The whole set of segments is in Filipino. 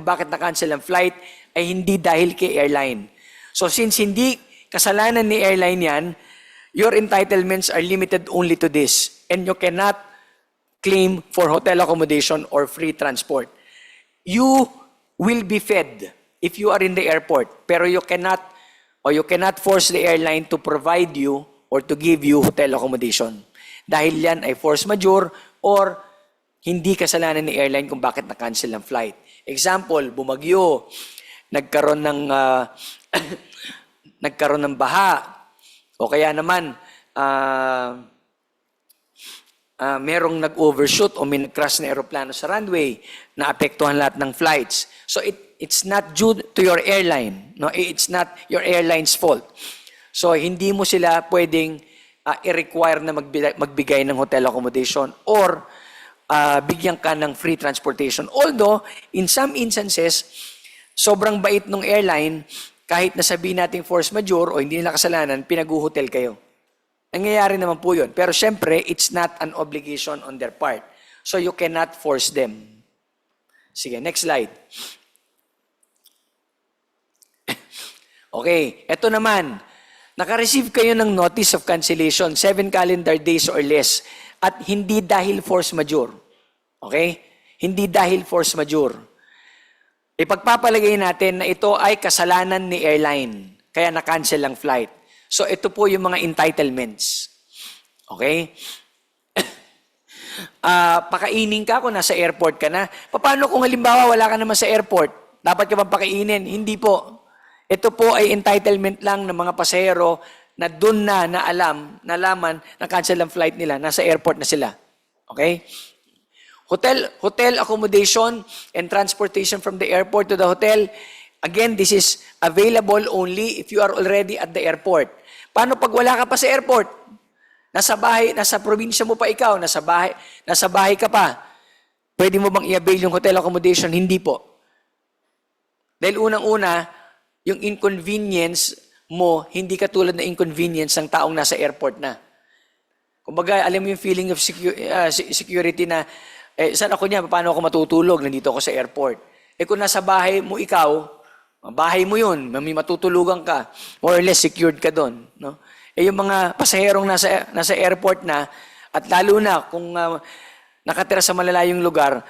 bakit na-cancel ang flight ay hindi dahil kay airline. So since hindi kasalanan ni airline yan, your entitlements are limited only to this and you cannot claim for hotel accommodation or free transport. You will be fed if you are in the airport, pero you cannot force the airline to provide you or to give you hotel accommodation. Dahil yan ay force majeure or hindi kasalanan ni airline kung bakit na-cancel ang flight. Example, bumagyo, nagkaroon ng baha, o kaya naman merong nag-overshoot o may nag-crash na aeroplano sa runway na apektuhan lahat ng flights. So it's not due to your airline. No? It's not your airline's fault. So hindi mo sila pwedeng i-require na magbigay ng hotel accommodation or bigyan ka ng free transportation. Although, in some instances, sobrang bait ng airline, kahit nasabihin natin force majeure o hindi nila kasalanan, pinag-hotel kayo. Nangyayari naman po yun. Pero syempre, it's not an obligation on their part. So you cannot force them. Sige, next slide. Okay, eto naman. Naka-receive kayo ng notice of cancellation, 7 calendar days or less, at hindi dahil force majeure. Okay? Hindi dahil force majeure. Ipagpapalagay natin na ito ay kasalanan ni airline, kaya na-cancel ang flight. So ito po yung mga entitlements. Okay? Pakainin ka kung nasa airport ka na. Paano kung halimbawa wala ka naman sa airport? Dapat ka bang pakainin? Hindi po. Ito po ay entitlement lang ng mga pasahero na doon na nalaman na cancel ang flight nila, nasa airport na sila. Okay? Hotel accommodation and transportation from the airport to the hotel, again, this is available only if you are already at the airport. Paano pag wala ka pa sa airport? Nasa bahay, nasa probinsya mo pa ikaw, nasa bahay ka pa. Pwede mo bang i-avail yung hotel accommodation? Hindi po. Dahil unang-una, yung inconvenience mo, hindi katulad na inconvenience ng taong nasa airport na. Kumbaga, alam mo yung feeling of security na, saan ako niya, paano ako matutulog? Nandito ako sa airport. Kung nasa bahay mo ikaw, bahay mo yun, may matutulugan ka, more or less secured ka doon. No? Yung mga pasaherong nasa airport na, at lalo na kung nakatira sa malalayong lugar,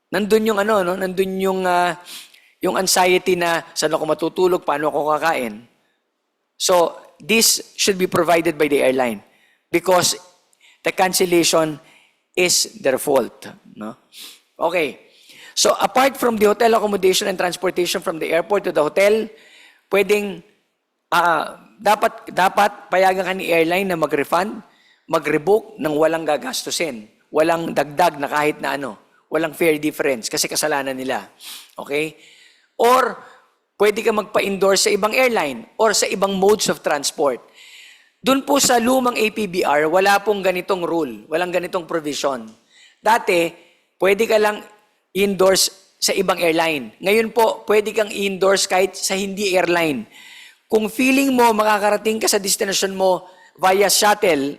nandun yung nandun yung anxiety na saan ako matutulog, paano ako kakain. So, this should be provided by the airline because the cancellation is their fault. No? Okay. So, apart from the hotel accommodation and transportation from the airport to the hotel, pwedeng, dapat payagan ka ni airline na mag-refund, mag-rebook ng walang gagastusin. Walang dagdag na kahit na walang fare difference kasi kasalanan nila. Okay? Or, pwede ka magpa-endorse sa ibang airline or sa ibang modes of transport. Doon po sa lumang APBR, wala pong ganitong rule, walang ganitong provision. Dati, pwede ka lang i-endorse sa ibang airline. Ngayon po, pwede kang i-endorse kahit sa hindi airline. Kung feeling mo makakarating ka sa destination mo via shuttle,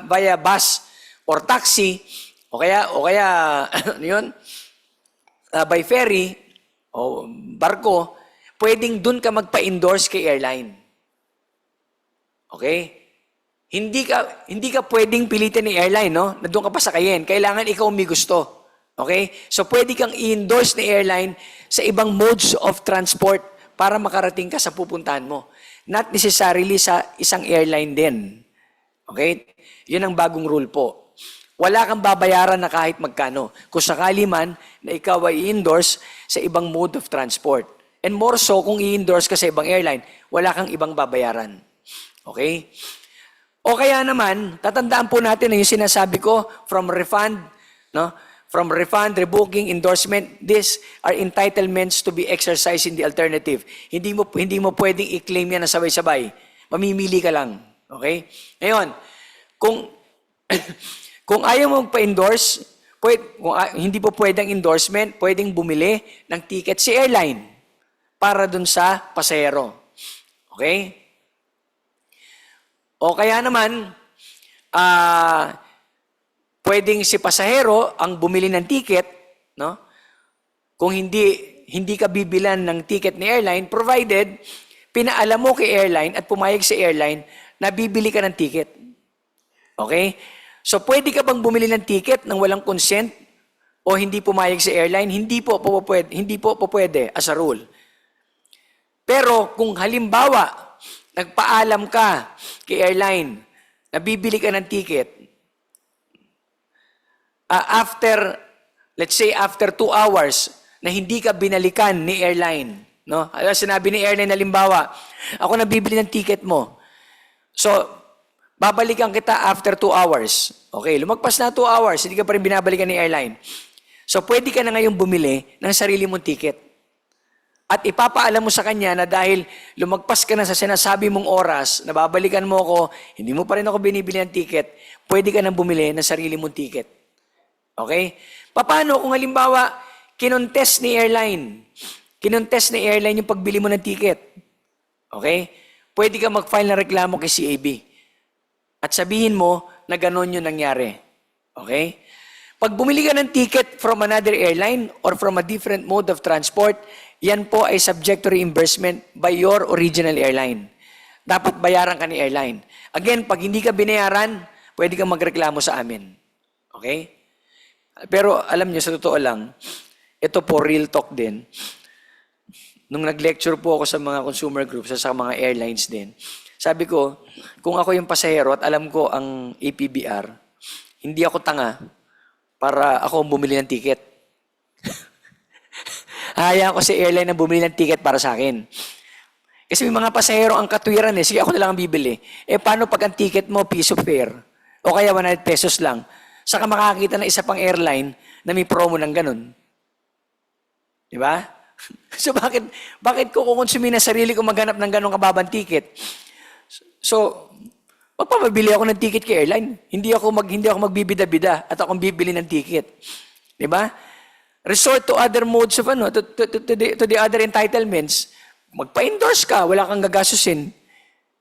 via bus or taxi, o kaya by ferry o barko, pwedeng dun ka magpa-endorse kay airline. Okay? Hindi ka pwedeng pilitin ni airline, no? Na doon ka pa sakayin. Kailangan ikaw may gusto. Okay? So, pwede kang i-endorse ni airline sa ibang modes of transport para makarating ka sa pupuntahan mo. Not necessarily sa isang airline din. Okay? Yun ang bagong rule po. Wala kang babayaran na kahit magkano. Kung sakali man na ikaw ay i-endorse sa ibang mode of transport. And more so, kung i-endorse ka sa ibang airline, wala kang ibang babayaran. Okay? O kaya naman, tatandaan po natin na yung sinasabi ko, from refund, no? From refund, rebooking, endorsement, these are entitlements to be exercised in the alternative. Hindi mo pwedeng i-claim yan na sabay-sabay. Mamimili ka lang. Okay? Ngayon, kung ayaw mo magpa-endorse, hindi po pwedeng endorsement, pwedeng bumili ng ticket si airline para dun sa pasahero. Okay? O kaya naman, pwedeng si pasahero ang bumili ng ticket, no? Kung hindi hindi ka bibilan ng ticket ni airline provided pinaalam mo kay airline at pumayag si airline na bibili ka ng ticket. Okay? So pwede ka bang bumili ng ticket nang walang consent o hindi pumayag si airline? Hindi po pwede as a rule. Pero kung halimbawa, nagpaalam ka kay airline na bibili ka ng ticket, let's say after 2 hours na hindi ka binalikan ni airline, no? Sinabi ni airline, halimbawa, ako na bibili ng ticket mo. So, babalikan kita after 2 hours. Okay, lumagpas na 2 hours, hindi ka pa rin binabalikan ni airline. So, pwede ka na ngayong bumili ng sarili mong ticket. At ipapaalam mo sa kanya na dahil lumagpas ka na sa sinasabi mong oras, na babalikan mo ako, hindi mo pa rin ako binibili ng ticket, pwede ka nang bumili ng sarili mong ticket. Okay? Paano kung halimbawa, kinontest ni airline yung pagbili mo ng ticket? Okay? Pwede ka mag-file ng reklamo kay CAB. At sabihin mo na gano'n yung nangyari. Okay? Pag bumili ka ng ticket from another airline or from a different mode of transport, yan po ay subject to reimbursement by your original airline. Dapat bayaran ka ni airline. Again, pag hindi ka binayaran, pwede kang magreklamo sa amin. Okay? Pero alam niyo, sa totoo lang, ito po real talk din. Nung nag-lecture po ako sa mga consumer groups, sa mga airlines din, sabi ko, kung ako yung pasahero at alam ko ang APBR, hindi ako tanga para ako ang bumili ng ticket. Hayaan ko si airline na bumili ng ticket para sa akin. Kasi may mga pasahero ang katwiran sige ako na lang ang bibili. Paano pag ang ticket mo piece of fare? O kaya 100 pesos lang? Saka makakita ng isa pang airline na may promo ng ganun. Di ba? So bakit ko kukonsumin na sarili ko maghanap ng ganun kababang ticket? So, magpapabili ako ng ticket kay airline. Hindi ako magbibida-bida at akong bibili ng ticket. Di ba? Resort to other modes of to the other entitlements. Magpa-endorse ka, wala kang gagasusin.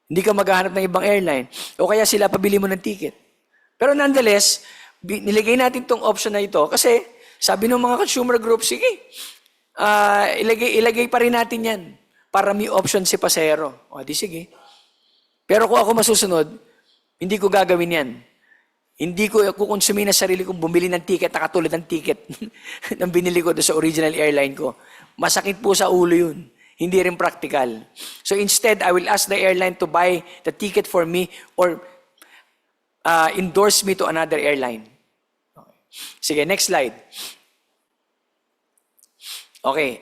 Hindi ka maghahanap ng ibang airline. O kaya sila pabili mo ng ticket. Pero nonetheless, nilagay natin tong option na ito kasi sabi ng mga consumer group, sige, ilagay pa rin natin yan para may option si pasahero. O di sige. Pero kung ako masusunod, hindi ko gagawin yan. Hindi ko kukonsumin na sarili kong bumili ng ticket na katulad ng ticket na binili ko doon sa original airline ko. Masakit po sa ulo yun. Hindi rin practical. So instead, I will ask the airline to buy the ticket for me or endorse me to another airline. Okay. Sige, next slide. Okay.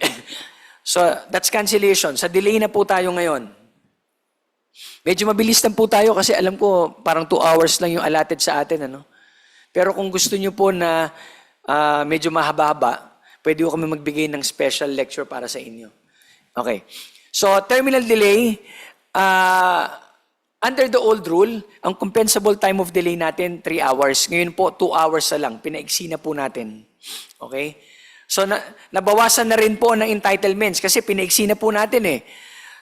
So that's cancellation. Sa delay na po tayo ngayon. Medyo mabilis lang po tayo kasi alam ko parang 2 hours lang yung allotted sa atin. Pero kung gusto nyo po na medyo mahaba-haba, pwede ko kami magbigay ng special lecture para sa inyo. Okay. So, terminal delay, under the old rule, ang compensable time of delay natin, 3 hours. Ngayon po, 2 hours na lang. Pinaiksi na po natin. Okay? So, nabawasan na rin po ng entitlements kasi pinaiksi na po natin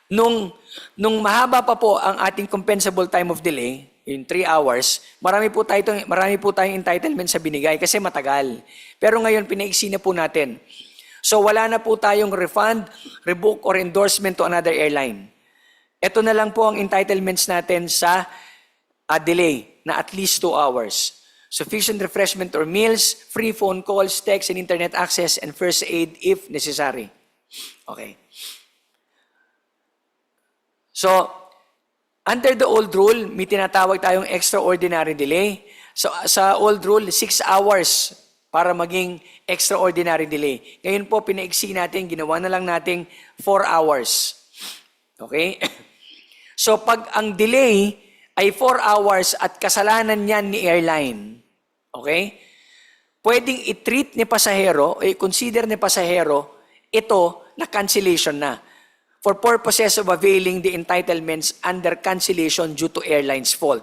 Nung mahaba pa po ang ating compensable time of delay, in 3 hours, marami po tayong entitlement sa binigay kasi matagal. Pero ngayon, pinaiksi na po natin. So wala na po tayong refund, rebook, or endorsement to another airline. Ito na lang po ang entitlements natin sa delay na at least 2 hours. Sufficient refreshment or meals, free phone calls, text and internet access, and first aid if necessary. Okay. So, under the old rule, may tinatawag tayong extraordinary delay. So, sa old rule, 6 hours para maging extraordinary delay. Ngayon po, pinaiksi natin, ginawa na lang nating 4 hours. Okay? So, pag ang delay ay 4 hours at kasalanan niyan ni airline, okay? Pwedeng i-treat ni pasahero, i-consider ni pasahero, ito na cancellation na. For purposes of availing the entitlements under cancellation due to airline's fault.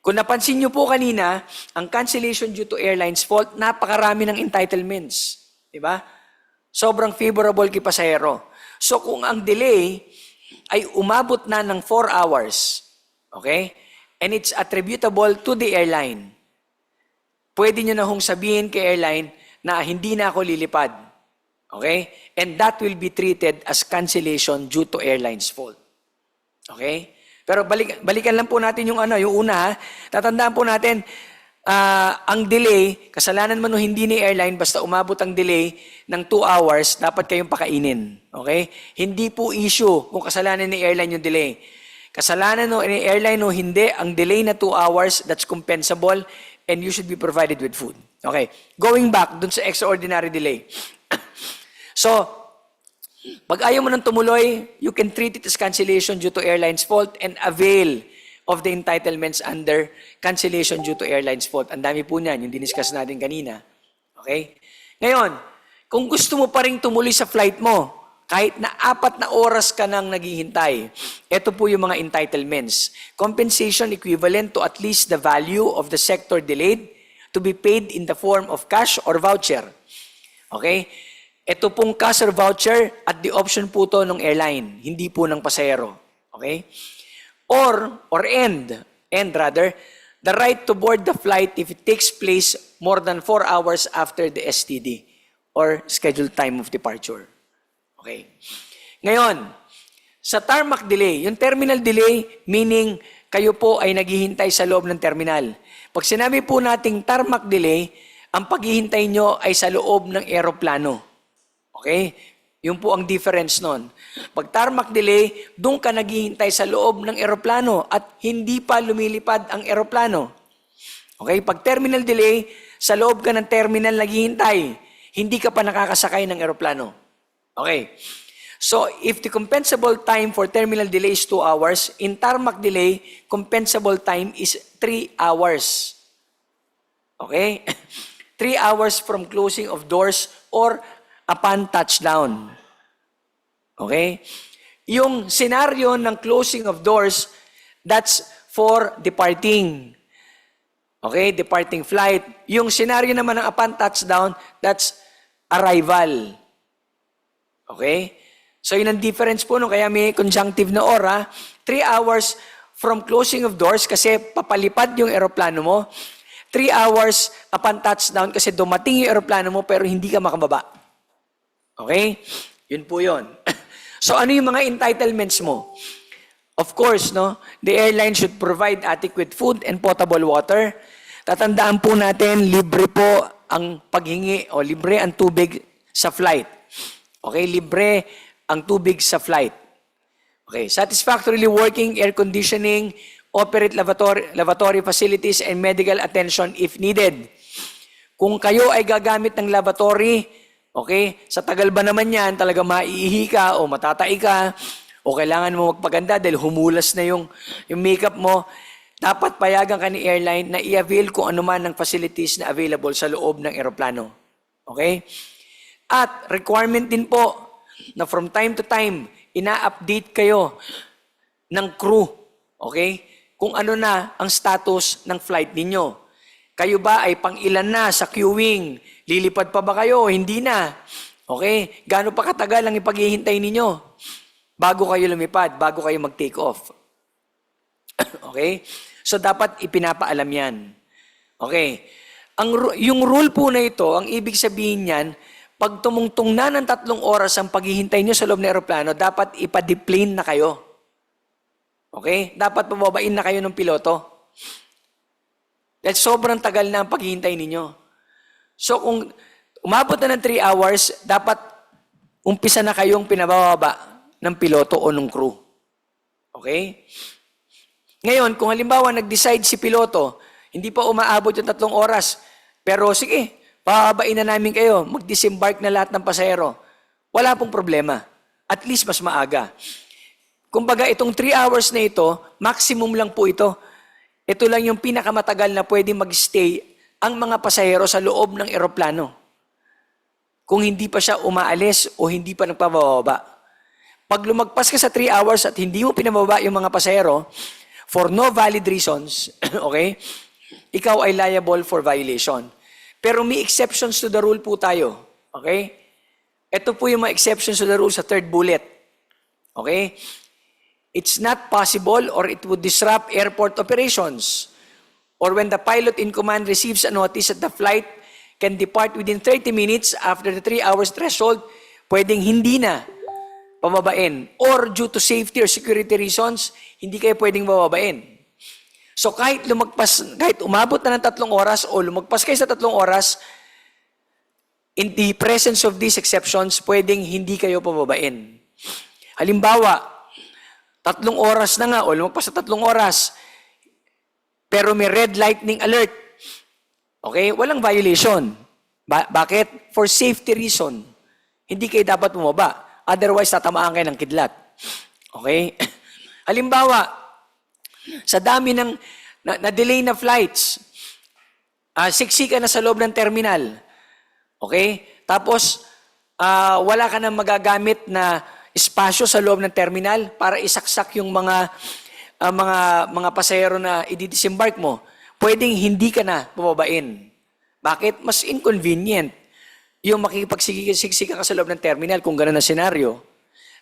Kung napansin nyo po kanina, ang cancellation due to airline's fault, napakarami ng entitlements. Diba? Sobrang favorable kay pasahero. So kung ang delay ay umabot na ng 4 hours, okay? And it's attributable to the airline, pwede nyo na hong sabihin kay airline na hindi na ako lilipad. Okay? And that will be treated as cancellation due to airline's fault. Okay? Pero balikan lang po natin yung yung una. Tatandaan po natin, ang delay, kasalanan man o hindi ni airline, basta umabot ang delay ng 2 hours, dapat kayong pakainin. Okay? Hindi po issue kung kasalanan ni airline yung delay. Kasalanan ni airline o hindi, ang delay na 2 hours, that's compensable and you should be provided with food. Okay? Going back dun sa extraordinary delay. So, pag ayaw mo nang tumuloy, you can treat it as cancellation due to airline's fault and avail of the entitlements under cancellation due to airline's fault. Ang dami po niyan, yung diniscuss natin kanina. Okay? Ngayon, kung gusto mo pa rin tumuloy sa flight mo, kahit na 4 na oras ka nang naghihintay, ito po yung mga entitlements. Compensation equivalent to at least the value of the sector delayed to be paid in the form of cash or voucher. Okay? Ito pong cash or voucher at the option po to ng airline, hindi po ng pasahero. Okay? Or rather, the right to board the flight if it takes place more than 4 hours after the STD or scheduled time of departure. Okay. Ngayon, sa tarmac delay, yung terminal delay, meaning kayo po ay naghihintay sa loob ng terminal. Pag sinabi po nating tarmac delay, ang paghihintay nyo ay sa loob ng eroplano. Okay? Yun po ang difference nun. Pag tarmac delay, doon ka naghihintay sa loob ng eroplano at hindi pa lumilipad ang eroplano. Okay? Pag terminal delay, sa loob ka ng terminal naghihintay, hindi ka pa nakakasakay ng eroplano. Okay? So, if the compensable time for terminal delay is 2 hours, in tarmac delay, compensable time is 3 hours. Okay? 3 hours from closing of doors or upon touchdown. Okay? Yung senaryo ng closing of doors, that's for departing. Okay? Departing flight. Yung senaryo naman ng upon touchdown, that's arrival. Okay? So yun ang difference po, no? Kaya may conjunctive na ora. 3 hours from closing of doors kasi papalipad yung eroplano mo. 3 hours upon touchdown kasi dumating yung eroplano mo pero hindi ka makababa. Okay? Yun po yun. So ano yung mga entitlements mo? Of course, no, the airline should provide adequate food and potable water. Tatandaan po natin, libre po ang paghingi o libre ang tubig sa flight. Okay? Libre ang tubig sa flight. Okay? Satisfactorily working air conditioning, operate lavatory facilities and medical attention if needed. Kung kayo ay gagamit ng lavatory, okay, sa tagal ba naman yan, talaga maiihi ka o matatai ka o kailangan mo magpaganda dahil humulas na yung makeup mo, dapat payagan ka ni airline na i-avail kung ano man ng facilities na available sa loob ng eroplano. Okay? At requirement din po na from time to time, ina-update kayo ng crew. Okay? Kung ano na ang status ng flight ninyo. Kayo ba ay pang-ilan na sa queuing? Lilipad pa ba kayo? Hindi na. Okay? Gaano pa katagal ang ipaghihintay ninyo? Bago kayo lumipad, bago kayo mag-take off. Okay? So, dapat ipinapaalam yan. Okay? Yung rule po na ito, ang ibig sabihin niyan, pag tumungtong na ng 3 oras ang paghihintay nyo sa loob ng aeroplano, dapat ipa-deplane na kayo. Okay? Dapat pababain na kayo ng piloto. Dahil sobrang tagal na ang paghihintay ninyo. So kung umabot na ng 3 hours, dapat umpisa na kayong pinabababa ng piloto o ng crew. Okay? Ngayon, kung halimbawa nag-decide si piloto, hindi pa umaabot yung 3 oras, pero sige, pababain na namin kayo, mag-disembark na lahat ng pasahero. Wala pong problema. At least mas maaga. Kumbaga, itong 3 hours na ito, maximum lang po ito. Ito lang yung pinakamatagal na pwede mag-stay ang mga pasahero sa loob ng eroplano. Kung hindi pa siya umaalis o hindi pa nagpababa. Pag lumagpas ka sa 3 hours at hindi mo pinababa yung mga pasahero, for no valid reasons, okay, ikaw ay liable for violation. Pero may exceptions to the rule po tayo. Okay? Ito po yung mga exceptions to the rule sa 3rd bullet. Okay? It's not possible or it would disrupt airport operations. Or when the pilot in command receives a notice that the flight can depart within 30 minutes after the 3 hours threshold, pwedeng hindi na pababain. Or due to safety or security reasons, hindi kayo pwedeng bababain. So kahit umabot na ng 3 oras o lumagpas kayo sa 3 oras, in the presence of these exceptions, pwedeng hindi kayo pababain. Halimbawa, 3 oras na nga o lumagpas sa 3 oras, pero may red lightning alert. Okay? Walang violation. Bakit? For safety reason. Hindi kayo dapat bumaba. Otherwise, tatamaan kayo ng kidlat. Okay? Halimbawa, sa dami ng na-delay na flights, siksika na sa loob ng terminal. Okay? Tapos, wala ka nang magagamit na espasyo sa loob ng terminal para isaksak yung mga pasahero na i-disembark mo. Pwedeng hindi ka na bumabain. Bakit? Mas inconvenient yung makikipagsiksika ka sa loob ng terminal kung gano'n ang senaryo.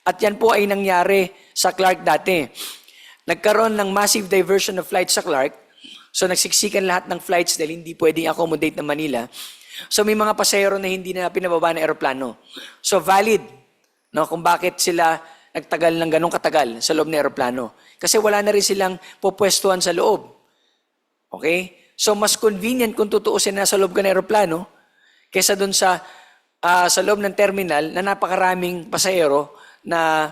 At yan po ay nangyari sa Clark dati. Nagkaroon ng massive diversion of flights sa Clark. So nagsiksikan lahat ng flights dahil hindi pwedeng accommodate ng Manila. So may mga pasahero na hindi na pinababa ng aeroplano. So valid, no, kung bakit sila nagtagal ng ganong katagal sa loob ng aeroplano. Kasi wala na rin silang pupwestuhan sa loob. Okay? So mas convenient kung tutuusin na sa loob ka ng aeroplano kaysa dun sa loob ng terminal na napakaraming pasahero na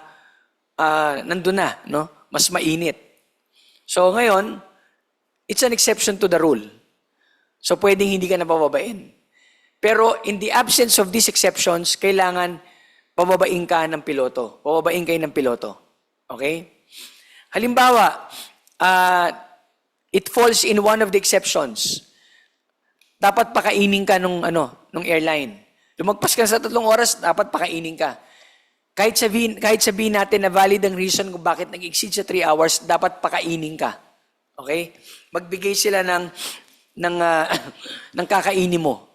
nandun na, no? Mas mainit. So ngayon, it's an exception to the rule. So pwedeng hindi ka napababain. Pero in the absence of these exceptions, kailangan pababain ka ng piloto. Pababain kayo ng piloto. Okay? Halimbawa, it falls in one of the exceptions. Dapat pakainin ka nung airline. Lumagpas ka sa 3 oras, dapat pakainin ka. Kahit sabihin natin na valid ang reason kung bakit nag-exceed sa 3 hours, dapat pakainin ka. Okay? Magbigay sila ng kakainin mo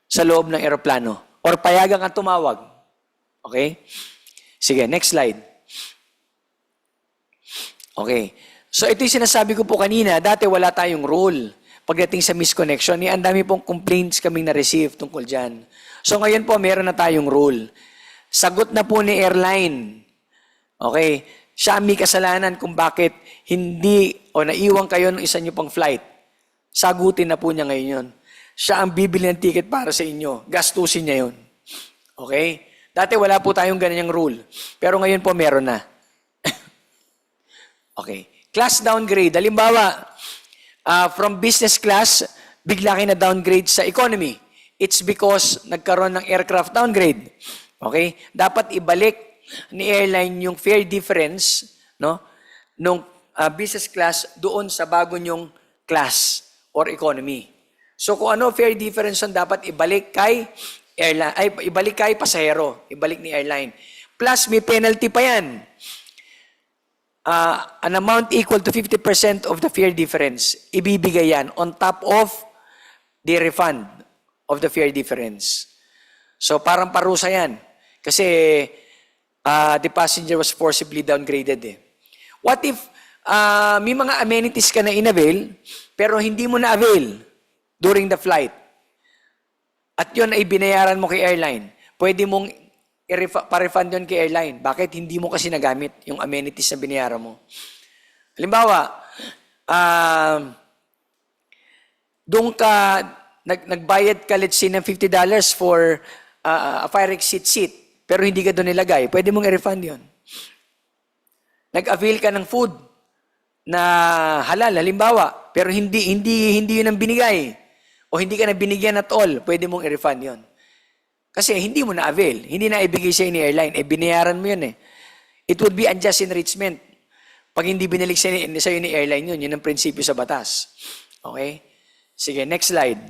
sa loob ng eroplano. Or payagan kang tumawag. Okay? Sige, next slide. Okay. So ito yung sinasabi ko po kanina, dati wala tayong rule pagdating sa misconnection. Ang dami pong complaints kaming na-receive tungkol dyan. So ngayon po, meron na tayong rule. Sagot na po ni airline. Okay? Siya may kasalanan kung bakit hindi o naiwan kayo ng isa nyo pang flight. Sagutin na po niya ngayon yun. Siya ang bibili ng ticket para sa inyo. Gastusin niya yun. Okay? Dati wala po tayong ganyang rule. Pero ngayon po meron na. Okay. Class downgrade. Halimbawa, from business class, bigla kayo na downgrade sa economy. It's because nagkaroon ng aircraft downgrade. Okay? Dapat ibalik ni airline yung fare difference, no, nung business class doon sa bago nyong class or economy. So kung ano fare difference ang dapat ibalik kay airline, ibalik kay pasahero, ibalik ni airline. Plus may penalty pa yan. An amount equal to 50% of the fare difference. Ibibigay yan on top of the refund of the fare difference. So parang parusa yan. Kasi the passenger was forcibly downgraded eh. What if may mga amenities ka na in-avail pero hindi mo na-avail during the flight? At yun ay binayaran mo kay airline. Pwede mong pa-refund yun kay airline. Bakit? Hindi mo kasi nagamit yung amenities na binayaran mo. Halimbawa, doon ka, nagbayad ka, let's say, ng $50 for a fire exit seat, pero hindi ka doon nilagay, pwede mong i-refund yun. Nag-avail ka ng food na halal, halimbawa, pero hindi yun ang binigay, o hindi ka na binigyan at all, pwede mong i-refund yun. Kasi hindi mo na-avail, hindi na ibigay sa'yo ni airline, binayaran mo yun eh. It would be unjust enrichment. Pag hindi binalik sa'yo ni airline yun ang prinsipyo sa batas. Okay? Sige, next slide.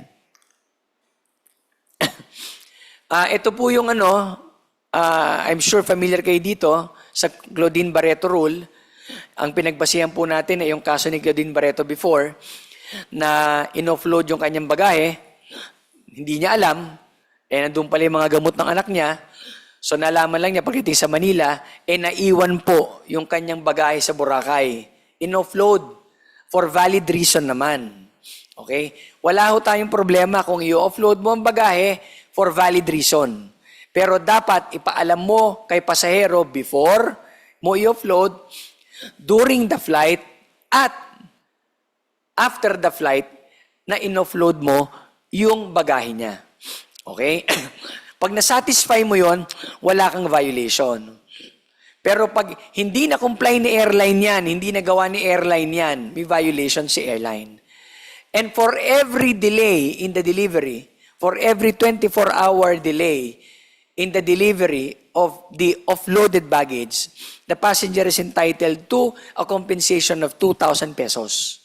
Ito po yung I'm sure familiar kayo dito sa Claudine Barreto rule. Ang pinagbasihan po natin ay yung kaso ni Claudine Barreto before na in-offload yung kanyang bagahe, hindi niya alam, nandun pala yung mga gamot ng anak niya, so nalaman lang niya pagdating sa Manila, naiwan po yung kanyang bagahe sa Boracay. In-offload for valid reason naman. Okay? Wala ho tayong problema kung i-offload mo ang bagahe for valid reason. Pero dapat ipaalam mo kay pasahero before mo i-offload, during the flight, at after the flight na in-offload mo yung bagahe niya. Okay? Pag nasatisfy mo yon, wala kang violation. Pero pag hindi na-comply ni airline yan, hindi nagawa ni airline yan, may violation si airline. And for every delay in the delivery, for every 24-hour delay in the delivery of the offloaded baggage, the passenger is entitled to a compensation of 2,000 pesos.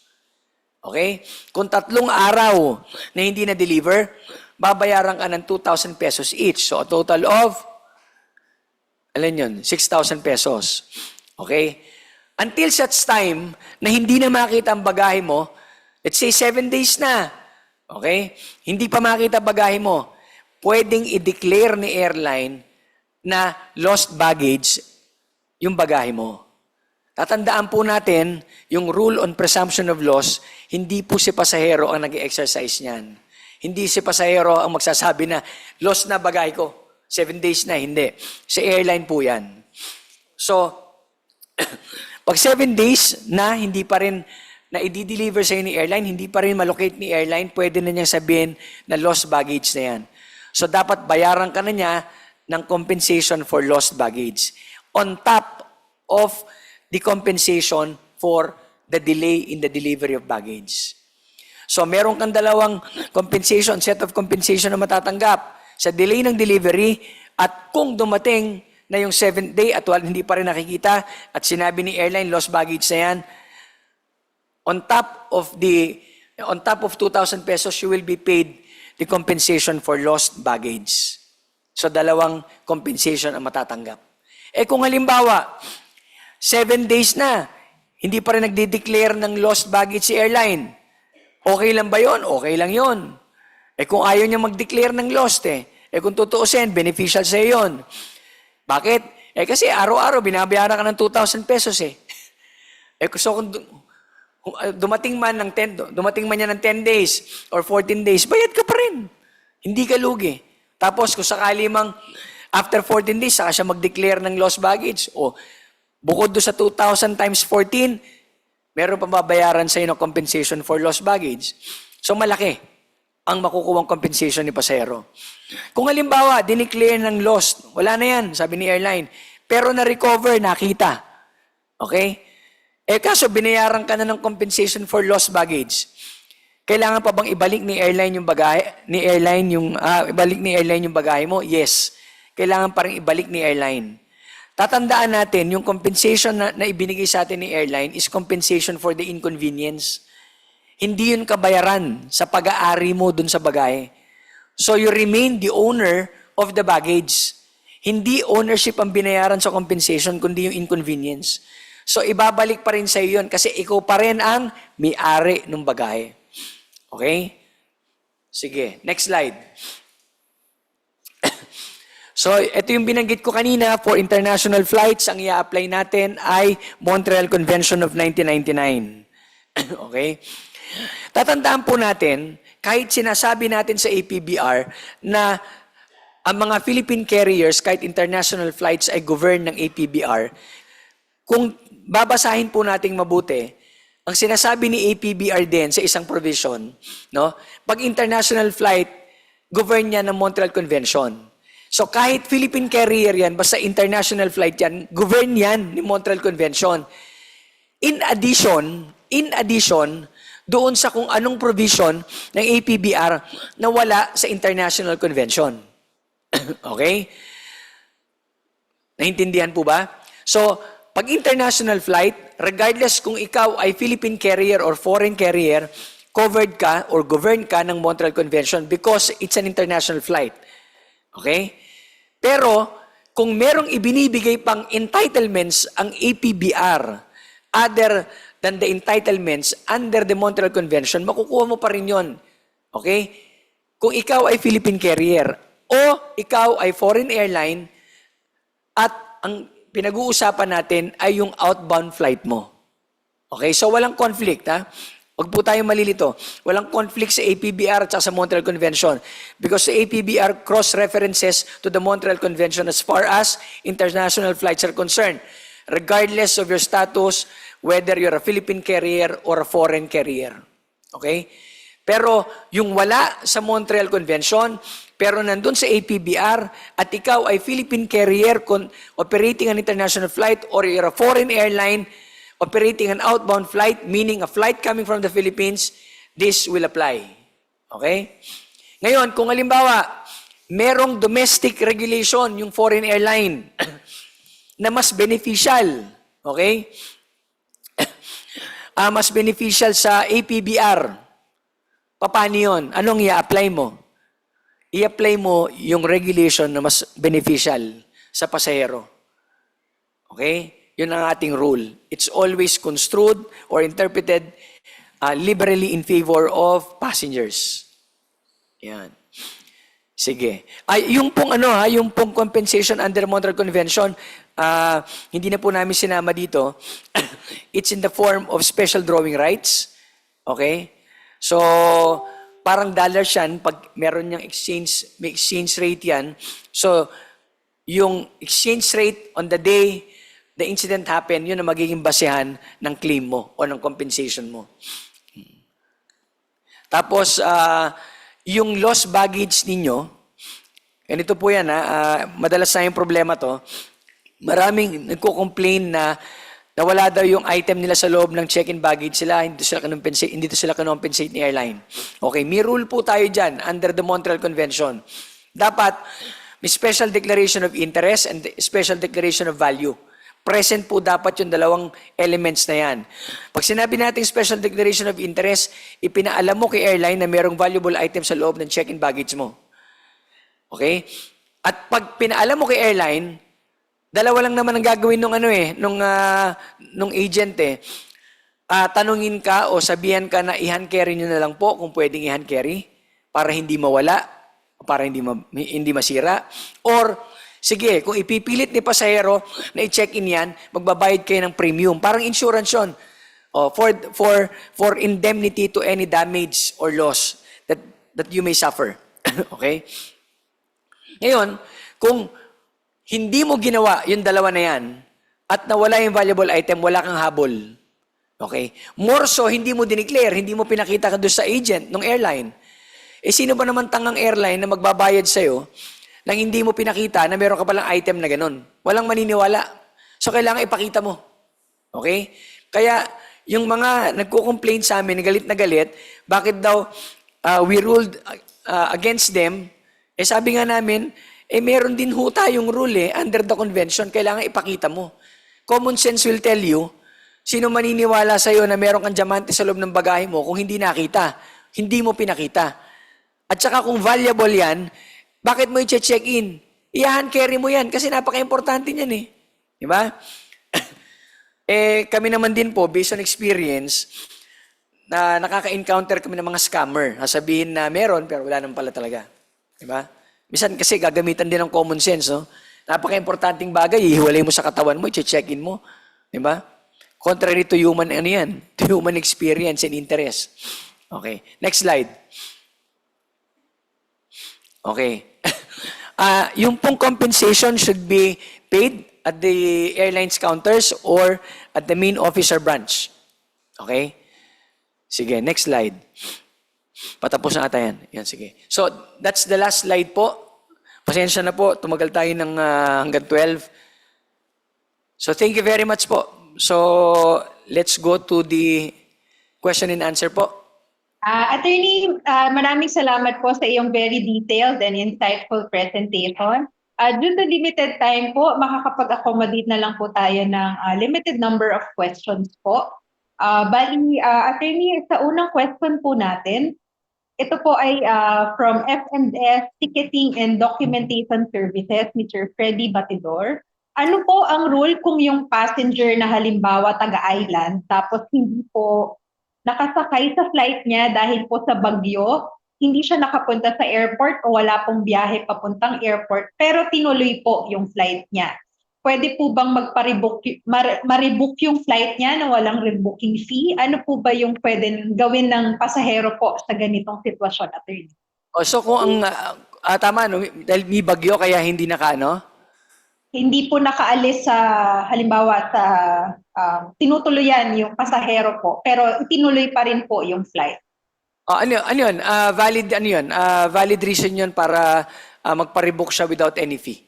Okay? Kung 3 araw na hindi na-deliver, babayaran ka ng 2,000 pesos each. So a total of, alam yun, 6,000 pesos. Okay? Until such time na hindi na makita ang bagahe mo, let's say 7 days na, okay? Hindi pa makita bagahe mo, pwedeng i-declare ni airline na lost baggage yung bagahe mo. Tatandaan po natin, yung rule on presumption of loss, hindi po si pasahero ang nag-exercise niyan. Hindi si pasahero ang magsasabi na, lost na bagahe ko. 7 days na, hindi. Sa airline po yan. So, pag 7 days na hindi pa rin na i-deliver sa'yo ni airline, hindi pa rin malocate ni airline, pwede na niyang sabihin na lost baggage na yan. So, dapat bayaran ka na niya ng compensation for lost baggage on top of the compensation for the delay in the delivery of baggage. So, meron kang dalawang compensation, set of compensation na matatanggap sa delay ng delivery, at kung dumating na yung 7th day at hindi pa rin nakikita at sinabi ni airline lost baggage na yan, on top of 2,000 pesos, you will be paid the compensation for lost baggage. So, dalawang compensation ang matatanggap. Eh kung halimbawa, 7 days na, hindi pa rin nagde-declare ng lost baggage si airline, okay lang ba yon? Okay lang yon. Eh kung ayaw niya mag-declare ng lost kung tutuusin, beneficial sa yon. Bakit? Kasi araw-araw binabayaran ka ng 2,000 pesos so kung dumating man niya ng 10 days or 14 days, bayad ka pa rin. Hindi ka lugi. Tapos kung sakali mang after 14 days, saka siya mag-declare ng lost baggage, bukod doon sa 2,000 times 14, meron pa babayaran sa'yo ng compensation for lost baggage. So malaki ang makukuwang compensation ni pasahero. Kung halimbawa, dineclare ng lost, wala na yan, sabi ni airline, pero na-recover, nakita. Okay? Kaso binayaran ka na ng compensation for lost baggage. Kailangan pa bang ibalik ni airline yung bagahe, ibalik ni airline yung bagahe mo? Yes. Kailangan pa rin ibalik ni airline. Tatandaan natin, yung compensation na ibinigay sa atin ni airline is compensation for the inconvenience. Hindi yun kabayaran sa pag-aari mo dun sa bagahe. So you remain the owner of the baggage. Hindi ownership ang binayaran sa compensation, kundi yung inconvenience. So ibabalik pa rin sa iyo yun kasi ikaw pa rin ang may-ari ng bagahe. Okay? Sige, next slide. So ito yung binanggit ko kanina, for international flights, ang i-apply natin ay Montreal Convention of 1999. Okay? Tatandaan po natin, kahit sinasabi natin sa APBR na ang mga Philippine carriers, kahit international flights ay govern ng APBR, kung babasahin po nating mabuti, ang sinasabi ni APBR din sa isang provision, pag international flight, govern niya ng Montreal Convention. So kahit Philippine carrier yan, basta international flight yan, govern yan ni Montreal Convention. In addition, doon sa kung anong provision ng APBR na wala sa International Convention. Okay? Naintindihan po ba? So, pag international flight, regardless kung ikaw ay Philippine carrier or foreign carrier, covered ka or governed ka ng Montreal Convention because it's an international flight. Okay? Pero, kung merong ibinibigay pang entitlements ang APBR, other than the entitlements under the Montreal Convention, makukuha mo pa rin yun. Okay? Kung ikaw ay Philippine carrier o ikaw ay foreign airline at ang pinag-uusapan natin ay yung outbound flight mo. Okay? So, walang conflict, ha? Huwag po tayong malilito. Walang conflict sa APBR at sa Montreal Convention because the APBR cross-references to the Montreal Convention as far as international flights are concerned, regardless of your status, whether you're a Philippine carrier or a foreign carrier. Okay? Pero yung wala sa Montreal Convention, pero nandun sa APBR at ikaw ay Philippine carrier operating an international flight or you're a foreign airline operating an outbound flight, meaning a flight coming from the Philippines, this will apply. Okay? Ngayon, kung halimbawa, merong domestic regulation yung foreign airline na mas beneficial, okay? Mas beneficial sa APBR. Paano yun? Anong i-apply mo? I-apply mo yung regulation na mas beneficial sa pasahero. Okay? Yun ang ating rule. It's always construed or interpreted liberally in favor of passengers. Yan. Sige. Yung pong yung pong compensation under Montreal Convention, hindi na po namin sinama dito. It's in the form of special drawing rights. Okay? So, parang dollars yan pag meron niyang may exchange rate yan. So, yung exchange rate on the day the incident happened, yun ang magiging basehan ng claim mo o ng compensation mo. Tapos, yung lost baggage ninyo, ganito po yan, madalas na yung problema to, maraming nagko-complain na nawala daw yung item nila sa loob ng check-in baggage sila, hindi sila kinompensate ni airline. Okay, may rule po tayo dyan under the Montreal Convention. Dapat, may special declaration of interest and special declaration of value. Present po dapat yung dalawang elements na yan. Pag sinabi natin special declaration of interest, ipinaalam mo kay airline na mayroong valuable item sa loob ng check-in baggage mo. Okay? At pag pinaalam mo kay airline, dalawa lang naman ang gagawin nung agent tanungin ka o sabihan ka na i-hand carry nyo na lang po kung pwedeng i-hand carry para hindi mawala, para hindi masira. Or sige, kung ipipilit ni pasahero na i-check-in yan, magbabayad kayo ng premium. Parang insurance yun. For indemnity to any damage or loss that you may suffer. Okay? Ngayon, kung hindi mo ginawa yung dalawa na yan, at nawala yung valuable item, wala kang habol. Okay? More so, hindi mo dineclare, hindi mo pinakita ka doon sa agent ng airline. Sino ba naman tangang airline na magbabayad sa'yo nang hindi mo pinakita na meron ka palang item na ganun? Walang maniniwala. So, kailangan ipakita mo. Okay? Kaya, yung mga nagko-complain sa amin, galit na galit, bakit daw we ruled against them, sabi nga namin, meron din ho tayong rule under the convention, kailangan ipakita mo. Common sense will tell you, sino maniniwala sa'yo na meron kang diamante sa loob ng bagahe mo kung hindi nakita, hindi mo pinakita. At saka kung valuable yan, bakit mo i-check-in? I-hand carry mo yan kasi napaka-importante niyan eh. Di ba? Kami naman din po, based on experience, na nakaka-encounter kami ng mga scammer. Sasabihin na meron, pero wala naman pala talaga. Di ba? Minsan kasi gagamitan din ng common sense. No? Napaka-importanting bagay, ihiwalay mo sa katawan mo, i-check-in mo. Di ba? Contrary to human, to human experience and interest. Okay. Next slide. Okay. Yung pong compensation should be paid at the airlines counters or at the main officer branch. Okay? Sige, next slide. Patapos na ata yan. Yan, sige. So, that's the last slide po. Pasensya na po, tumagal tayo ng hanggang 12. So, thank you very much po. So, let's go to the question and answer po. Attorney, maraming salamat po sa iyong very detailed and insightful presentation. Due to limited time po, makakapag-accommodate na lang po tayo ng limited number of questions po. Attorney, sa unang question po natin, ito po ay from F&S Ticketing and Documentation Services, Mr. Freddy Batidor. Ano po ang rule kung yung passenger na halimbawa taga-island tapos hindi po nakasakay sa flight niya dahil po sa bagyo, hindi siya nakapunta sa airport o wala pong biyahe papuntang airport, pero tinuloy po yung flight niya. pwede po bang ma-rebook yung flight niya na walang rebooking fee? Ano po ba yung pwede gawin ng pasahero po sa ganitong sitwasyon, attorney? So kung ang tama no, dahil may bagyo kaya hindi nakaano. Hindi po nakaalis sa, halimbawa sa tinutuluyan yung pasahero po, pero itinuloy pa rin po yung flight. Ano yun? Valid ano yun? Valid reason yun para magpa-rebook siya without any fee.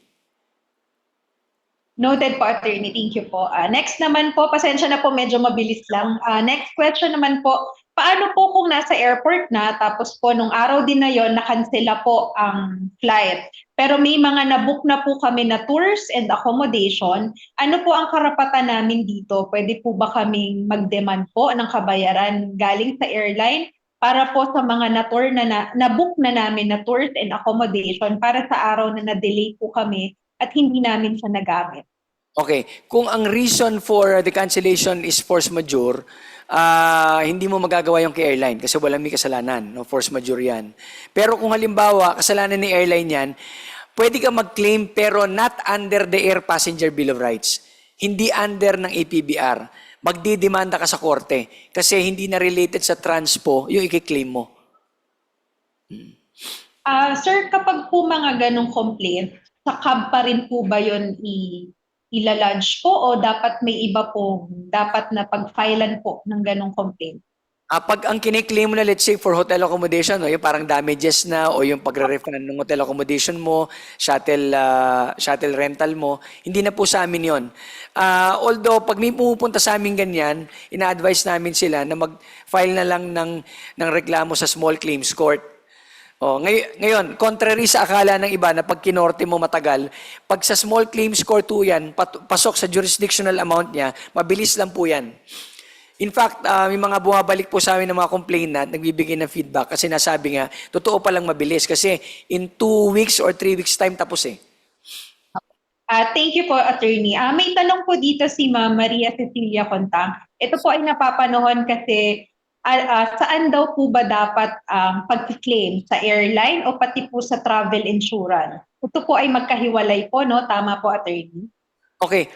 Noted po, attorney. Thank you po. Next naman po, pasensya na po, medyo mabilis lang. Next question naman po, paano po kung nasa airport na, tapos po nung araw din na yon nakansela po ang flight, pero may mga nabook na po kami na tours and accommodation, ano po ang karapatan namin dito? Pwede po ba kaming mag-demand po ng kabayaran galing sa airline para po sa mga na-tour na-book na namin na tours and accommodation para sa araw na na-delay po kami at hindi namin siya nagamit? Okay. Kung ang reason for the cancellation is force majeure, hindi mo magagawa yung kay airline kasi walang may kasalanan. No? Force majeure yan. Pero kung halimbawa, kasalanan ni airline yan, pwede ka mag-claim pero not under the Air Passenger Bill of Rights. Hindi under ng APBR. Magdidemanda ka sa korte kasi hindi na related sa transpo yung i-claim mo. Sir, kapag po mga ganong complaint, sa CAB pa rin po ba yun ilalodge po o dapat may iba po dapat na pag-filean po ng ganong complaint? Pag ang kiniklaim mo na, let's say, for hotel accommodation, no, yung parang damages na o yung pagre-refund ng hotel accommodation mo, shuttle rental mo, hindi na po sa amin yon. Although, pag may pumupunta sa amin ganyan, ina-advise namin sila na mag-file na lang ng reklamo sa small claims court. Ngayon, contrary sa akala ng iba na pag kinorte mo matagal, pag sa small claims court po yan, pasok sa jurisdictional amount niya, mabilis lang po yan. In fact, may mga bumabalik po sa amin ng mga complainant, nagbibigay ng feedback kasi nasabi nga, totoo palang mabilis kasi in 2 weeks or 3 weeks time tapos eh. Thank you po, attorney. May tanong po dito si Ma'am Maria Cecilia Contang. Ito po ay napapanood kasi saan daw po ba dapat pag-claim? Sa airline o pati po sa travel insurance? Ito po ay magkahiwalay po, no? Tama po, attorney? Okay,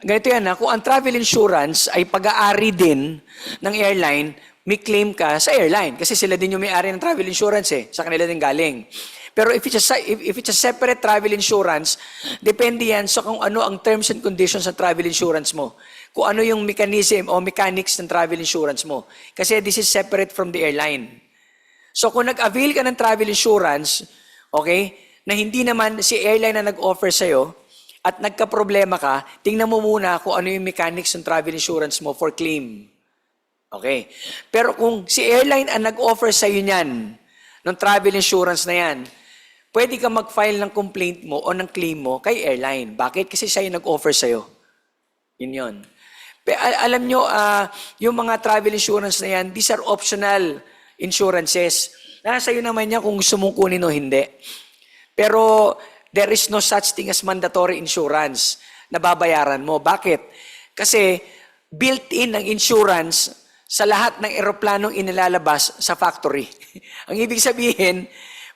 ganito yan kung ang travel insurance ay pag-aari din ng airline, may claim ka sa airline kasi sila din yung may-ari ng travel insurance sa kanila din galing. Pero if it's a separate travel insurance, depende yan sa kung ano ang terms and conditions ng travel insurance mo. Kung ano yung mechanism o mechanics ng travel insurance mo. Kasi this is separate from the airline. So kung nag-avail ka ng travel insurance, okay, na hindi naman si airline na nag-offer sa'yo, at nagka-problema ka, tingnan mo muna kung ano yung mechanics ng travel insurance mo for claim. Okay. Pero kung si airline ang nag-offer sa'yo niyan, ng travel insurance na yan, pwede ka mag-file ng complaint mo o ng claim mo kay airline. Bakit? Kasi siya yung nag-offer sa'yo. Yun. Alam nyo, yung mga travel insurance na yan, these are optional insurances. Nasa iyo naman yan kung gusto mong kunin o hindi. Pero there is no such thing as mandatory insurance na babayaran mo. Bakit? Kasi built-in ang insurance sa lahat ng eroplanong inilalabas sa factory. Ang ibig sabihin,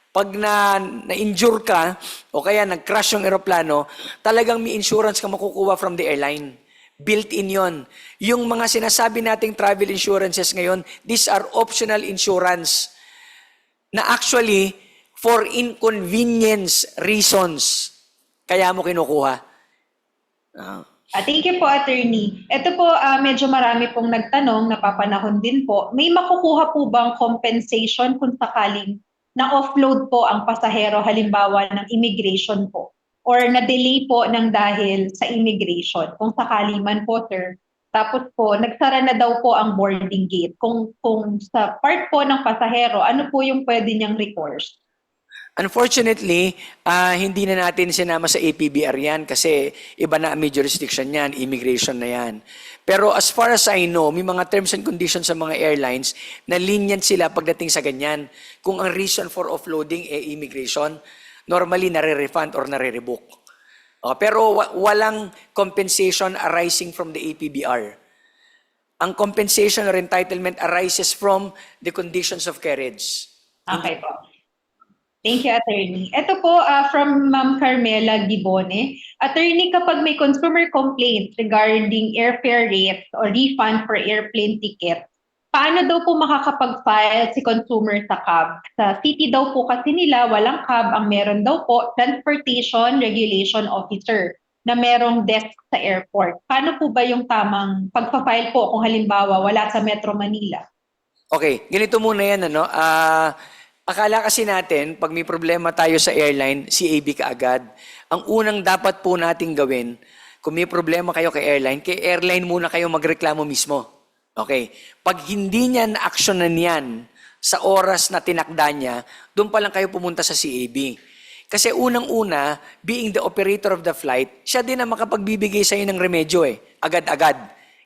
pag na-injure ka o kaya nag-crash yung eroplano, talagang may insurance ka makukuha from the airline. Built-in yon. Yung mga sinasabi nating travel insurances ngayon, these are optional insurance na actually for inconvenience reasons. Kaya mo kinukuha. Thank you po, attorney. Ito po, medyo marami pong nagtanong, napapanahon din po. May makukuha po bang compensation kung sakaling na-offload po ang pasahero, halimbawa ng immigration po? Or na-delay po ng dahil sa immigration? Kung sakali man po, sir. Tapos po, nagsara na daw po ang boarding gate. Kung sa part po ng pasahero, ano po yung pwede niyang recourse? Unfortunately, hindi na natin sinama sa APBR yan kasi iba na ang may jurisdiction yan, immigration na yan. Pero as far as I know, may mga terms and conditions sa mga airlines na lenient sila pagdating sa ganyan. Kung ang reason for offloading immigration, normally nare-refund or nare-rebook. Pero walang compensation arising from the APBR. Ang compensation or entitlement arises from the conditions of carriage. Okay po. Thank you, Attorney. Ito po from Ma'am Carmela Gibone. Attorney, kapag may consumer complaint regarding airfare rates or refund for airplane ticket, paano daw po makakapag-file si consumer sa CAB? Sa city daw po kasi nila, walang CAB. Ang meron daw po, Transportation Regulation Officer na merong desk sa airport. Paano po ba yung tamang pagpa-file po kung halimbawa wala sa Metro Manila? Okay, ganito muna yan, ano? Akala kasi natin, pag may problema tayo sa airline, CAB ka agad. Ang unang dapat po nating gawin, kung may problema kayo kay airline muna kayo magreklamo mismo. Okay? Pag hindi niya na-actionan yan sa oras na tinakda niya, doon pa lang kayo pumunta sa CAB. Kasi unang-una, being the operator of the flight, siya din ang makapagbibigay sa'yo ng remedyo agad-agad.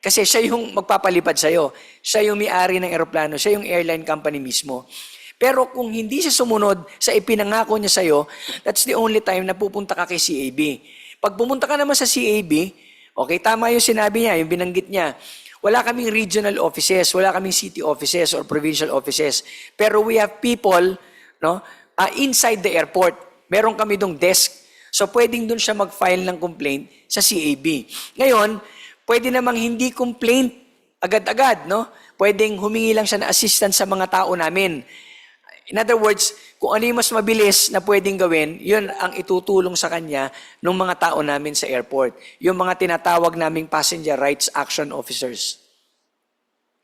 Kasi siya yung magpapalipad sa'yo. Siya yung may-ari ng eroplano. Siya yung airline company mismo. Pero kung hindi siya sumunod sa ipinangako niya sa'yo, that's the only time na pupunta ka kay CAB. Pag pumunta ka naman sa CAB, okay, tama yung sinabi niya, yung binanggit niya. Wala kaming regional offices, wala kaming city offices or provincial offices. Pero we have people, no, inside the airport. Meron kami dong desk. So pwedeng dun siya mag-file ng complaint sa CAB. Ngayon, pwede namang hindi complaint agad-agad, no? Pwedeng humingi lang siya ng assistance sa mga tao namin. In other words, kung ano yung mas mabilis na pwedeng gawin, yun ang itutulong sa kanya ng mga tao namin sa airport. Yung mga tinatawag naming passenger rights action officers.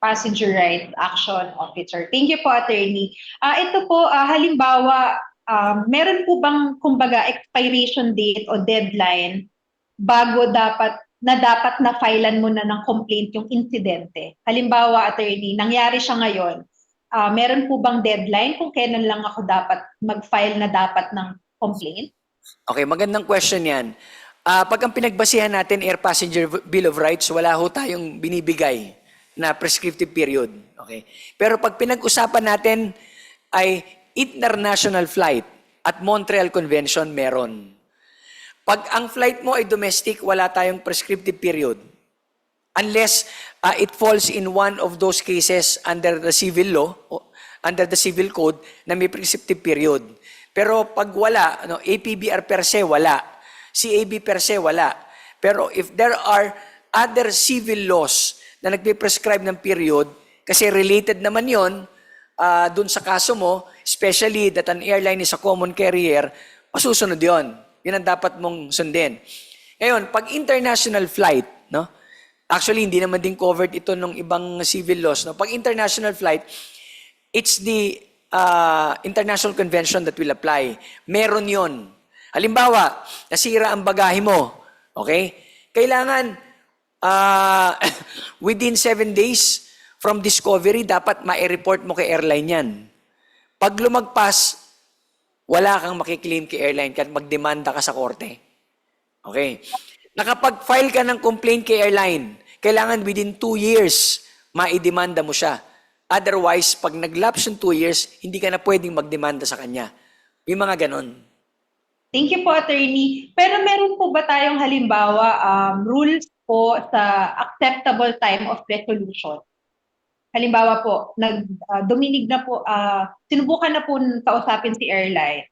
Passenger Rights Action Officer. Thank you po, Attorney. Ito po, halimbawa, meron po bang, kumbaga, expiration date o deadline bago dapat na filean mo na ng complaint yung insidente? Halimbawa, Attorney, nangyari siya ngayon. Meron po bang deadline kung kailan lang ako dapat mag-file na dapat ng complaint? Okay, magandang question yan. Pag ang pinagbasihan natin, Air Passenger Bill of Rights, wala ho tayong binibigay na prescriptive period. Okay? Pero pag pinag-usapan natin ay international flight at Montreal Convention, meron. Pag ang flight mo ay domestic, wala tayong prescriptive period. Unless it falls in one of those cases under the civil law, under the civil code, na may prescriptive period. Pero pag wala, APBR per se, wala. CAB per se, wala. Pero if there are other civil laws na nagpe-prescribe ng period, kasi related naman yon dun sa kaso mo, especially that an airline is a common carrier, masusunod yon. Yun ang dapat mong sundin. Ngayon, pag international flight, no? Actually, hindi naman din covered ito ng ibang civil laws. No? Pag international flight, it's the international convention that will apply. Meron yon. Halimbawa, nasira ang bagahe mo. Okay? Kailangan, within 7 days from discovery, dapat ma-report mo kay airline yan. Pag lumagpas, wala kang makiklaim kay airline kahit magdemanda ka sa korte. Okay? Nakapag-file ka ng complaint kay airline, kailangan within 2 years, maidemanda mo siya. Otherwise, pag nag-lapse yung 2 years, hindi ka na pwedeng magdemanda sa kanya. May mga ganon. Thank you po, Attorney. Pero meron po ba tayong halimbawa rules po sa acceptable time of resolution? Halimbawa po, duminig na po, sinubukan na po kausapin si airline.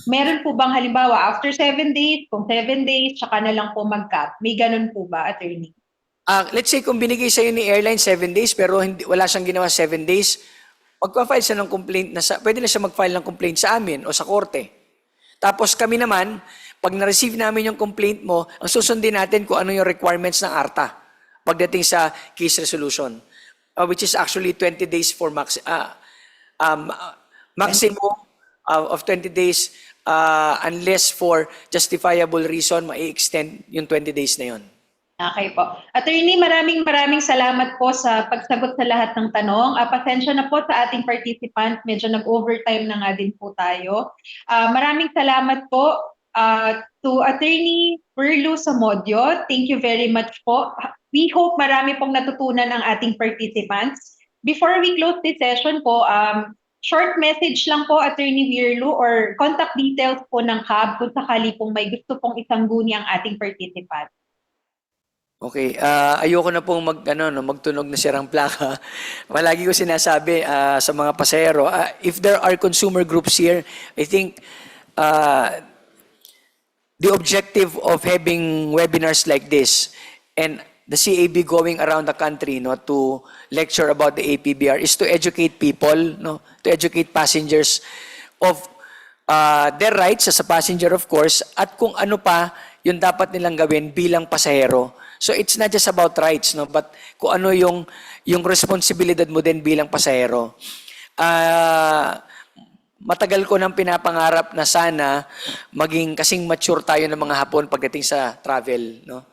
Meron po bang halimbawa after 7 days, kung 7 days, tsaka na lang po mag-cut? May ganun po ba, Attorney? Let's say kung binigay sa'yo ni airline 7 days pero wala siyang ginawa 7 days, magpa-file siya ng complaint, pwede na siya mag-file ng complaint sa amin o sa korte. Tapos kami naman, pag na-receive namin yung complaint mo, ang susundin natin kung ano yung requirements ng ARTA pagdating sa case resolution, which is actually 20 days for maximum of 20 days unless for justifiable reason, mai-extend yung 20 days na yon. Okay po. Attorney, maraming salamat po sa pagsagot sa lahat ng tanong. Pasensya na po sa ating participant. Medyo nag-overtime na nga din po tayo. Maraming salamat po to Attorney Perlu Samodio. Thank you very much po. We hope marami pong natutunan ang ating participants. Before we close this session po, short message lang po, Attorney Virlu, or contact details po ng CAB kung sakali pong may gusto pong isangguni ang ating participant. Okay, ayoko na pong magtunog na sirang plaka. Malagi ko sinasabi sa mga pasahero, if there are consumer groups here, I think the objective of having webinars like this and the CAB going around the country, no, to lecture about the APBR is to educate people, no, to educate passengers of their rights as a passenger, of course, at kung ano pa yung dapat nilang gawin bilang pasahero. So it's not just about rights, no, but kung ano yung responsibilidad mo din bilang pasahero. Matagal ko nang pinapangarap na sana maging kasing mature tayo ng mga Hapon pagdating sa travel, no?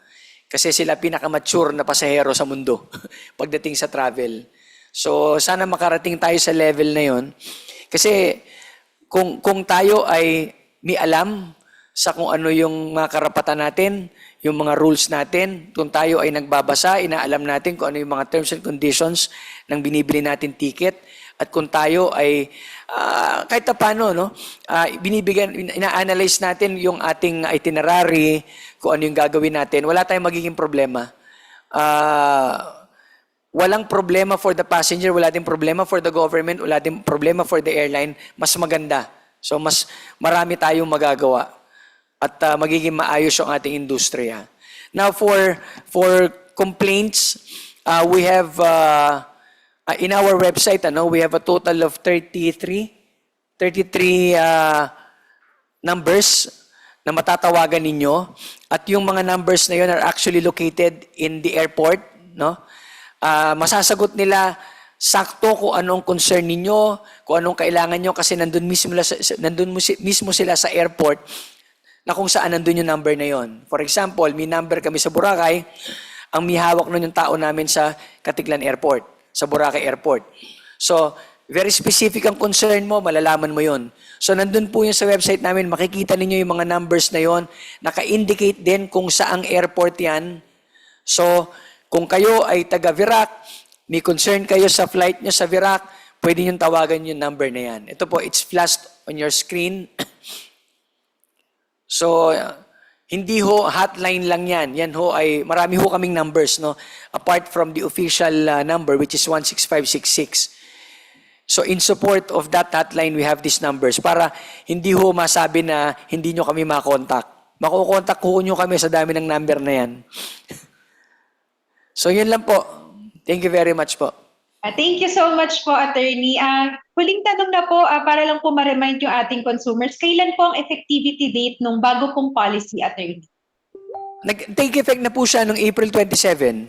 Kasi sila pinaka-mature na pasahero sa mundo pagdating sa travel. So sana makarating tayo sa level na 'yon. Kasi kung tayo ay may alam sa kung ano yung mga karapatan natin, yung mga rules natin, kung tayo ay nagbabasa, inaalam natin kung ano yung mga terms and conditions ng binibili natin ticket, at kung tayo ay kahit na paano, no, ina-analyze natin yung ating itinerary, kung ano yung gagawin natin, wala tayong magiging problema. Walang problema for the passenger, wala din problema for the government, wala din problema for the airline, mas maganda. So mas marami tayong magagawa at magiging maayos yung ating industriya. Now for complaints, we have in our website, we have a total of 33 numbers na matatawagan ninyo, at yung mga numbers na yun are actually located in the airport, no? Masasagot nila sakto kung anong concern ninyo, kung anong kailangan nyo, kasi nandun mismo sila sa airport na kung saan nandun yung number na yon. For example, may number kami sa Boracay, ang may hawak nun yung tao namin sa Katiglan Airport, sa Boracay Airport. So, very specific ang concern mo, malalaman mo yon. So, nandun po yung sa website namin, makikita ninyo yung mga numbers na yon, naka-indicate din kung saang airport yan. So, kung kayo ay taga Virac, may concern kayo sa flight nyo sa Virac, pwede nyo tawagan yung number na yan. Ito po, it's flashed on your screen. So, hindi ho hotline lang yan. Yan ho ay, marami ho kaming numbers, no? Apart from the official number, which is 16566. So, in support of that hotline, we have these numbers para hindi ho masabi na hindi nyo kami makontak. Makukontak ho nyo kami sa dami ng number na yan. So, yun lang po. Thank you very much po. Thank you so much po, Attorney. Huling tanong na po, para lang po ma-remind yung ating consumers, kailan po ang effectivity date ng bago pong policy, Attorney? Nag-take effect na po siya noong April 27.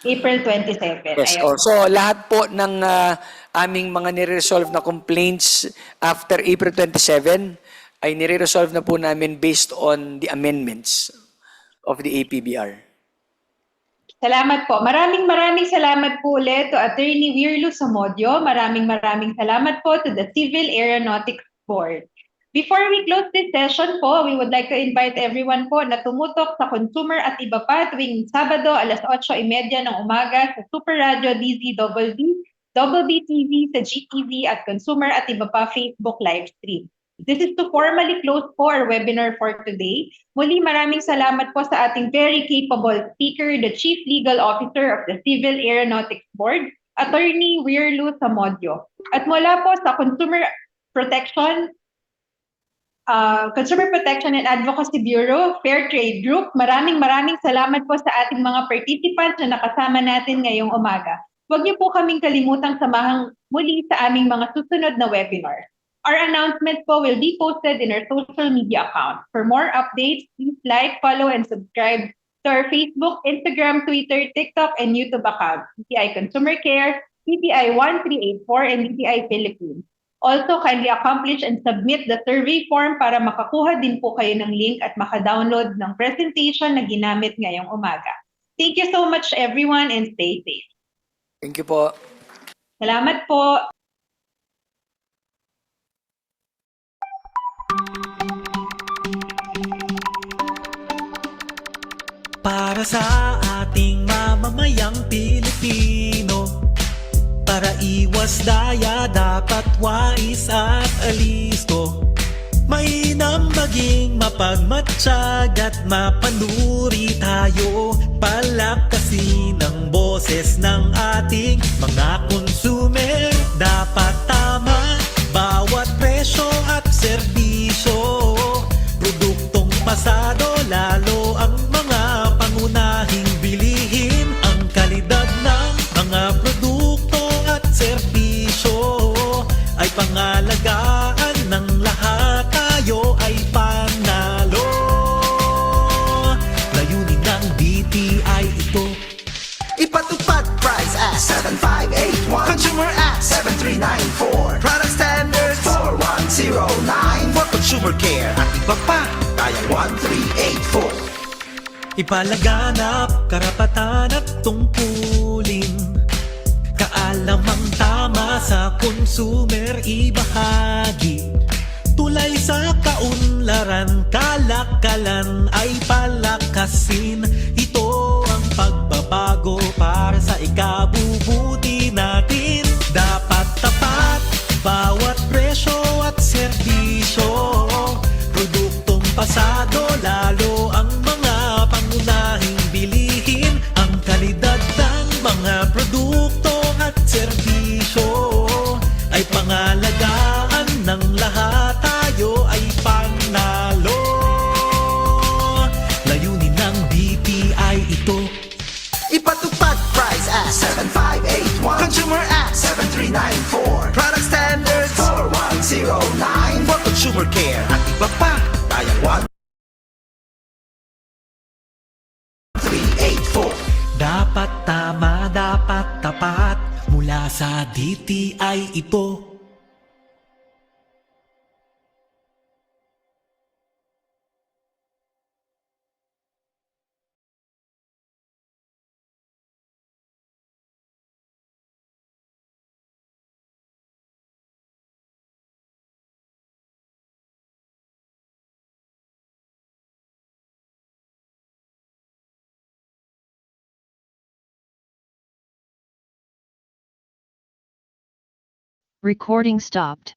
April 27. Yes. Ayun. So, lahat po ng aming mga nire-resolve na complaints after April 27 ay nire-resolve na po namin based on the amendments of the APBR. Salamat po. Maraming salamat po ulit to Attorney Wirlo Samodio. Maraming salamat po to the Civil Aeronautics Board. Before we close this session po, we would like to invite everyone po na tumutok sa Consumer at iba pa tuwing Sabado alas 8:30 ng umaga sa Super Radio DZBB, WBTV sa GTV at Consumer at iba pa Facebook live stream. This is to formally close po our webinar for today. Muli maraming salamat po sa ating very capable speaker, the Chief Legal Officer of the Civil Aeronautics Board, Attorney Wirlo Samodio. At mula po sa Consumer Protection and Advocacy Bureau, Fair Trade Group, maraming salamat po sa ating mga participants na nakasama natin ngayong umaga. Huwag niyo po kaming kalimutang samahang muli sa aming mga susunod na webinar. Our announcement po will be posted in our social media account. For more updates, please like, follow, and subscribe to our Facebook, Instagram, Twitter, TikTok, and YouTube accounts, DTI Consumer Care, DTI 1384, and DTI Philippines. Also, kindly accomplish and submit the survey form para makakuha din po kayo ng link at maka-download ng presentation na ginamit ngayong umaga. Thank you so much, everyone, and stay safe. Thank you po. Salamat po. Para sa ating mamamayang Pilipino, para iwas daya dapat wais at alisto. Mainam maging mapagmatsyag at mapanuri tayo, palak Mga consumer, dapat tama bawat presyo at serbisyo. Produktong pasado, lalo ang mga pangunahing bilihin. Ang kalidad ng mga produkto at serbisyo ay pangalagaan ng lahat, tayo ay panalo. Layunin ng DTI ito. Ipatupad Price Act 7581, Consumer Act 7394, Product Standards 4109, for consumer care at iba pa, tayang 1384. Ipalaganap karapatan at tungkulin, kaalamang tama sa consumer ibahagi. Tulay sa kaunlaran, kalakalan ay palakasin. Ito ang pagbabago para sa ikabubuti natin. Dapat tapat bawat presyo at serbisyo. Produktong pasado, lalo ang mga pangunahing bilihin. Ang kalidad ng mga produkto at serbisyo ay pangalagaan ng lahat, tayo ay panalo. Layunin ng DTI ito. Ipatupad Price Act 7581, Consumer Act 7394, Product Standards 4109, for consumer care at iba pa, tayang 1384. Dapat tama, dapat tapat, mula sa DTI ito. Recording stopped.